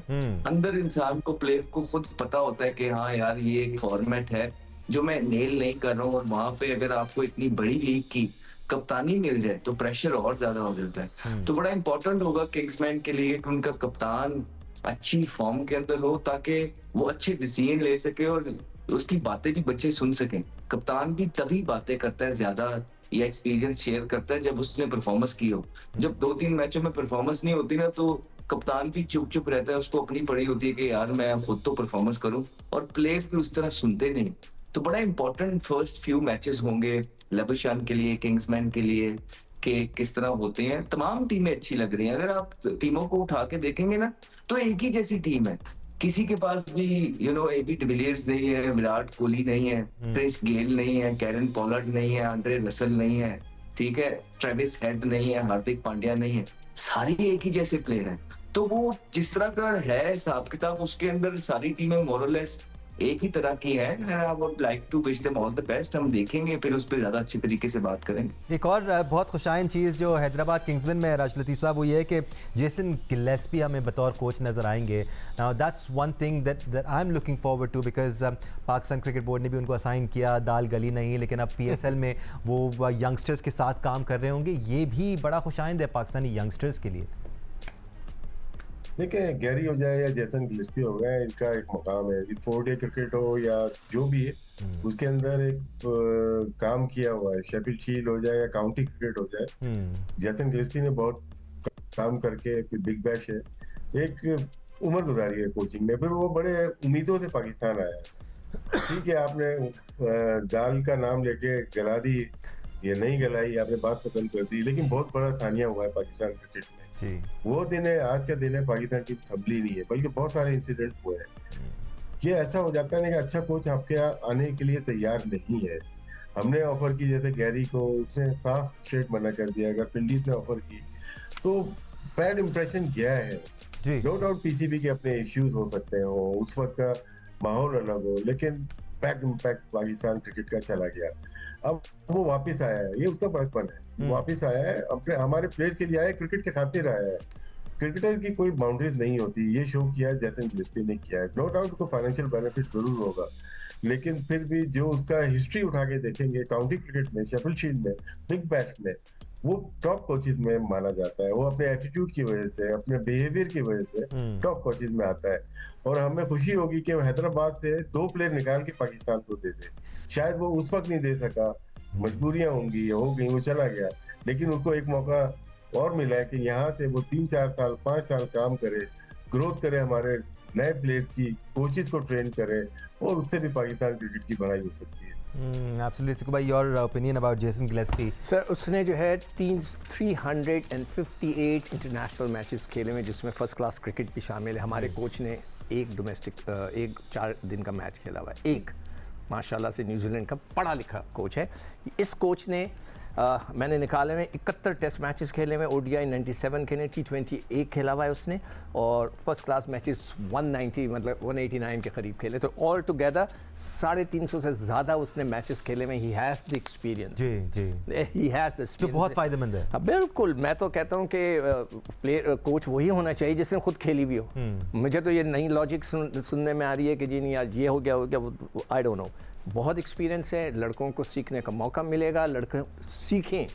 अंदर इंसान को, प्लेयर को खुद पता होता है कि हाँ यार, ये एक फॉर्मेट है जो मैं नेल नहीं कर रहा हूँ। और वहां पे अगर आपको इतनी बड़ी लीग की कप्तानी मिल जाए तो प्रेशर और ज्यादा हो जाता है। तो बड़ा इंपॉर्टेंट होगा किंग्समैन के लिए कि उनका कप्तान अच्छी फॉर्म के अंदर हो, ताकि वो अच्छे डिसीजन ले सके और उसकी बातें भी बच्चे सुन सकें। कप्तान भी तभी बातें करता है ज्यादा या एक्सपीरियंस शेयर करता है जब उसने परफॉर्मेंस की हो। जब 2-3 मैचों में परफॉर्मेंस नहीं होती ना, तो कप्तान भी चुप चुप रहता है, उसको अपनी पड़ी होती है कि यार मैं खुद तो परफॉर्मेंस करूं, और प्लेयर भी उस तरह सुनते नहीं। तो बड़ा इंपॉर्टेंट फर्स्ट फ्यू मैचेस होंगे लबुशेन के लिए, किंग्समैन के लिए, कि किस तरह होते हैं। तमाम टीमें अच्छी लग रही हैं, अगर आप टीमों को उठा के देखेंगे ना तो एक ही जैसी टीम है। किसी के पास भी एबी डिविलियर्स नहीं है, विराट कोहली नहीं है, क्रिस गेल नहीं है, कैरन पोलार्ड नहीं है, आंद्रे रसल नहीं है, ठीक है, ट्रेविस हेड नहीं है, हार्दिक पांड्या नहीं है, सारे एक ही जैसे प्लेयर हैं। तो वो जिस तरह का है हिसाब किताब, उसके अंदर सारी टीमें मोरलेस एक ही तरह की है। And I would like to wish them all the best. हम देखेंगे फिर उस पर ज्यादा अच्छे तरीके से बात करेंगे। एक और बहुत खुशाइन चीज़ जो हैदराबाद किंग्समैन में राज लतीफ़ साहब, वो ये है कि जेसन गिलेस्पी हमें बतौर कोच नज़र आएंगे। Now that's one thing that I am looking forward to, because Pakistan cricket board ने भी उनको असाइन किया, दाल गली नहीं, लेकिन अब PSL में वो यंगस्टर्स के साथ काम कर रहे होंगे। ये भी बड़ा खुशाइंद है पाकिस्तानी यंगस्टर्स के लिए। देखिए, गैरी हो जाए या जेसन गिलेस्पी हो गए, इनका एक मकाम है। 4-डे क्रिकेट हो या जो भी है, उसके अंदर एक काम किया हुआ है। शेफील्ड शील्ड हो जाए या काउंटी क्रिकेट हो जाए, जेसन गिलेस्पी ने बहुत काम करके, फिर बिग बैश है, एक उम्र गुजारी है कोचिंग में। फिर वो बड़े उम्मीदों से पाकिस्तान आया है। ठीक है, आपने दाल का नाम लेके गला दी, ये नहीं गलाई, आपने बात पसंद कर दी, लेकिन बहुत बड़ा सानिया हुआ है पाकिस्तान क्रिकेट में। वो दिन है, आज का दिन है, पाकिस्तान टीम संभली नहीं है, बल्कि बहुत सारे इंसिडेंट हुए हैं। ये ऐसा हो जाता है कि अच्छा कोच आपके आने के लिए तैयार नहीं है। हमने ऑफर की, जैसे गैरी को, उसने साफ स्ट्रेट मना कर दिया। अगर फिल्डीज ने ऑफर की तो बैड इंप्रेशन गया है। नो डाउट PCB के अपने इश्यूज हो सकते हो, उस वक्त का माहौल अलग हो, लेकिन बैड इम्पैक्ट पाकिस्तान क्रिकेट का चला गया। अब वो वापस आया है, ये उसका बचपन है। वापस आया है, अपने हमारे प्लेयर के लिए आया है, क्रिकेट के खातिर आया है। क्रिकेटर की कोई बाउंड्रीज नहीं होती, ये शो किया है जेसन गिलेस्पी ने किया है। नो डाउट उसको फाइनेंशियल बेनिफिट जरूर होगा, लेकिन फिर भी जो उसका हिस्ट्री उठा के देखेंगे, काउंटी क्रिकेट में, शेफील्ड शील्ड में, बिग बैश में, वो टॉप कोचेज में माना जाता है। वो अपने एटीट्यूड की वजह से, अपने बिहेवियर की वजह से टॉप कोचेज में आता है। और हमें खुशी होगी कि हैदराबाद से 2 प्लेयर निकाल के पाकिस्तान को दे दे। शायद वो उस वक्त नहीं दे सका, मजबूरियां होंगी, हो गई, वो चला गया, लेकिन उसको एक मौका और मिला है कि यहाँ से वो 3-4 साल 5 साल काम करे, ग्रोथ करे, हमारे नए प्लेयर की कोचेस को ट्रेन करे, और उससे भी पाकिस्तान क्रिकेट की बढ़ाई हो सकती है। Absolutely. Sikhu bhai, your opinion about Jason Gillespie? Sir, उसने जो है 358 इंटरनेशनल मैचेस खेले में, जिसमें फर्स्ट क्लास क्रिकेट भी शामिल है। हमारे कोच ने एक डोमेस्टिक 4 दिन का मैच खेला हुआ है, एक माशाल्लाह से न्यूजीलैंड का पढ़ा लिखा कोच है। इस कोच ने मैंने निकाले में 71 टेस्ट मैचेस खेले में, ODI 97 खेले, T20 1 खेला हुआ है उसने, और फर्स्ट क्लास मैचेस 190 मतलब 189 के करीब खेले। तो ऑल टुगेदर 350 से ज़्यादा उसने मैचेस खेले में। He has the experience, he has the experience, जो बहुत फ़ायदेमंद है। बिल्कुल, मैं तो कहता हूँ कि प्लेयर कोच वही होना चाहिए जिसने खुद खेली भी हो। मुझे तो ये नई लॉजिक सुनने में आ रही है कि जी नहीं आज ये हो गया, आई डोंट नो। बहुत एक्सपीरियंस है, लड़कों को सीखने का मौका मिलेगा, लड़के सीखें।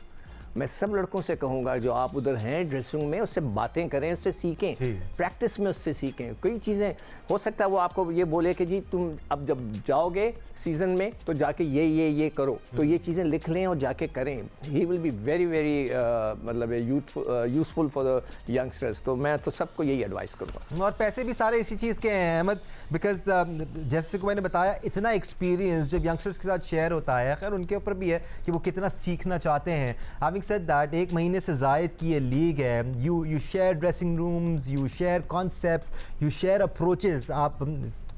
मैं सब लड़कों से कहूँगा जो आप उधर हैं ड्रेसिंग में, उससे बातें करें, उससे सीखें, प्रैक्टिस में उससे सीखें। कई चीज़ें हो सकता है वो आपको ये बोले कि जी तुम अब जब जाओगे सीज़न में तो जाके ये करो, तो ये चीज़ें लिख लें और जाके करें। ही विल बी वेरी मतलब यूज़फुल फॉर द यंगस्टर्स। तो मैं तो सबको यही एडवाइस करूँगा। और पैसे भी सारे इसी चीज़ के हैं अहमद, बिकॉज जैसे को मैंने बताया, इतना एक्सपीरियंस जब यंगस्टर्स के साथ शेयर होता है, खैर उनके ऊपर भी है कि वो कितना सीखना चाहते हैं। Having said that, 1 महीने से ज़ायद की ये लीग है, you share dressing rooms, you share concepts, you share approaches। आप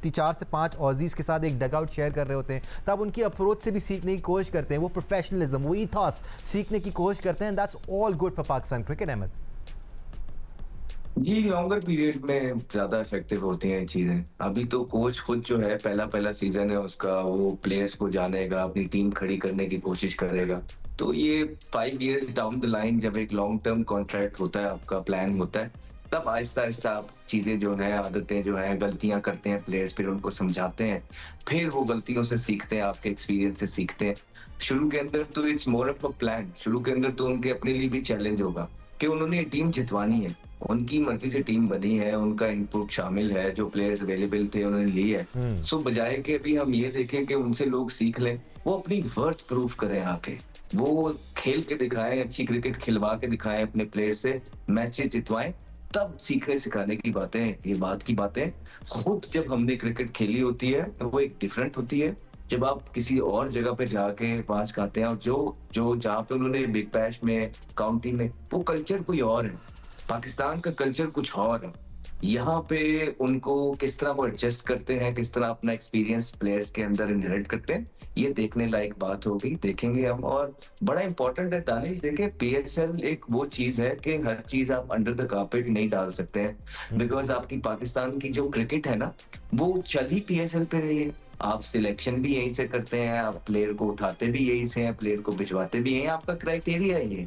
4 से 5 ऑजीज़ के साथ एक डग आउट शेयर कर रहे होते हैं, तब उनकी अप्रोच से भी सीखने की कोशिश करते हैं। वो प्रोफेशनलिज्म, वो ईथॉस सीखने की कोशिश करते हैं। That's all good for Pakistan cricket. Ahmed ji, longer period में ज्यादा इफेक्टिव होती हैं चीजें। अभी तो कोच खुद जो है, पहला सीजन है उसका, वो प्लेयर्स को जानेगा, अपनी टीम खड़ी करने की कोशिश करेगा। तो ये 5 years डाउन द लाइन जब एक लॉन्ग टर्म कॉन्ट्रैक्ट होता है, आपका प्लान होता है, तब आहिस्ता आहिस्ता आप चीजें जो हैं, आदतें जो हैं, गलतियां करते हैं प्लेयर्स, फिर उनको समझाते हैं, फिर वो गलतियों से सीखते हैं, आपके एक्सपीरियंस से सीखते हैं। शुरू के अंदर तो it's more of a plan. शुरू के अंदर तो उनके अपने लिए भी चैलेंज होगा कि उन्होंने टीम जितवानी है, उनकी मर्जी से टीम बनी है, उनका इनपुट शामिल है, जो प्लेयर्स अवेलेबल थे उन्होंने लिए है। सो बजाय के अभी हम ये देखें कि उनसे लोग सीख लें, वो अपनी वर्थ प्रूफ करें आके, वो खेल के दिखाएं, अच्छी क्रिकेट खिलवा के दिखाएं, अपने प्लेयर से मैचेस जितवाएं, तब सीखने सिखाने की बातें, ये बात की बातें खुद जब हमने क्रिकेट खेली होती है वो एक डिफरेंट होती है। जब आप किसी और जगह पे जाके वहां सिखाते हैं, और जो जहाँ पे उन्होंने बिग बैश में, काउंटी में, वो कल्चर कोई और है। पाकिस्तान का कल्चर कुछ और है। यहाँ पे उनको किस तरह वो एडजस्ट करते हैं, किस तरह अपना एक्सपीरियंस प्लेयर्स के अंदर इनहेरिट करते हैं, ये देखने लायक बात होगी, देखेंगे हम। और बड़ा इंपॉर्टेंट है दानिश, देखिए पीएसएल एक वो चीज है कि हर चीज आप अंडर द कारपेट नहीं डाल सकते हैं, बिकॉज आपकी पाकिस्तान की जो क्रिकेट है ना, वो चल ही पीएसएल पे रही है। आप सिलेक्शन भी यहीं से करते हैं, आप प्लेयर को उठाते भी यहीं से हैं, प्लेयर को भिजवाते भी यहीं, आपका क्राइटेरिया ये।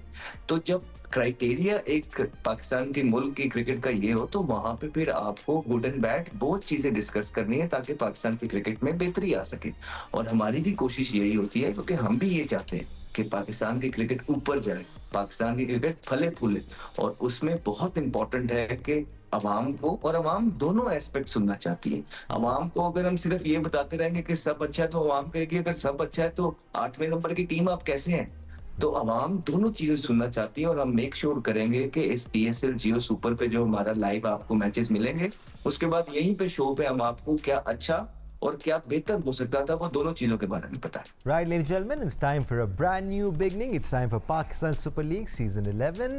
तो जब क्राइटेरिया एक पाकिस्तान के मुल्क की क्रिकेट का ये हो, तो वहां पे फिर आपको गुड एंड बैड बहुत चीजें डिस्कस करनी है ताकि पाकिस्तान की क्रिकेट में बेहतरी आ सके। और हमारी भी कोशिश यही होती है, क्योंकि हम भी ये चाहते हैं कि पाकिस्तान की क्रिकेट ऊपर जाए, पाकिस्तान की क्रिकेट फले फूले। और उसमें बहुत इंपॉर्टेंट है कि अवाम को, और अवाम दोनों एस्पेक्ट सुनना चाहती है। अवाम को अगर हम सिर्फ ये बताते रहेंगे कि सब अच्छा है, तो अवाम कहेगी अगर सब अच्छा है तो 8वें नंबर की टीम आप कैसे हैं। तो अवाम दोनों चीजें सुनना चाहती है, और हम मेक श्योर करेंगे कि इस पीएसएल जियो सुपर पे जो हमारा लाइव आपको मैचेस मिलेंगे, उसके बाद यहीं पे शो पे हम आपको क्या अच्छा और क्या बेहतर हो सकता था, वो दोनों चीजों के बारे में पता है। Right, ladies and gentlemen, it's time for a brand new beginning. It's time for Pakistan Super League Season 11.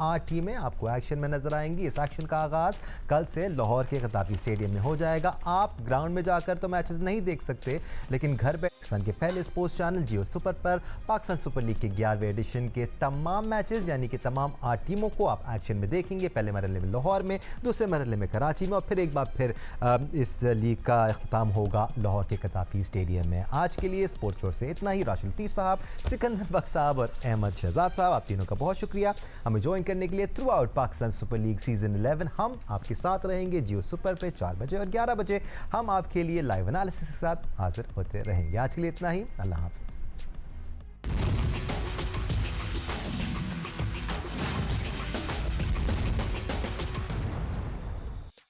8 टीमें आपको एक्शन में नजर आएंगी। इस एक्शन का आगाज कल से लाहौर के गद्दाफी स्टेडियम में हो जाएगा। आप ग्राउंड में जाकर तो मैचेस नहीं देख सकते, लेकिन घर पे पाकिस्तान के पहले स्पोर्ट्स चैनल जियो सुपर पर पाकिस्तान सुपर लीग के 11वें एडिशन के तमाम मैचेस, यानी कि तमाम 8 टीमों को आप एक्शन में देखेंगे। पहले मरहले में लाहौर में, दूसरे मरहले में कराची में, और फिर एक बार फिर इस लीग का इख्तिताम होगा लाहौर के गद्दाफी स्टेडियम में। आज के लिए स्पोर्ट्स फ्लोर से इतना ही। राशिद लतीफ़ साहब, सिकंदर बख्श साहब और अहमद शहजाद साहब, आप तीनों का बहुत शुक्रिया हमें ज्वाइन करने के लिए। Through out Pakistan super league season 11 हम आपके साथ रहेंगे जियो सुपर पे 4 बजे और 11 बजे हम आपके लिए लाइव एनालिसिस के साथ हाजिर होते रहेंगे। आज के लिए इतना ही। अल्लाह हाफिज़।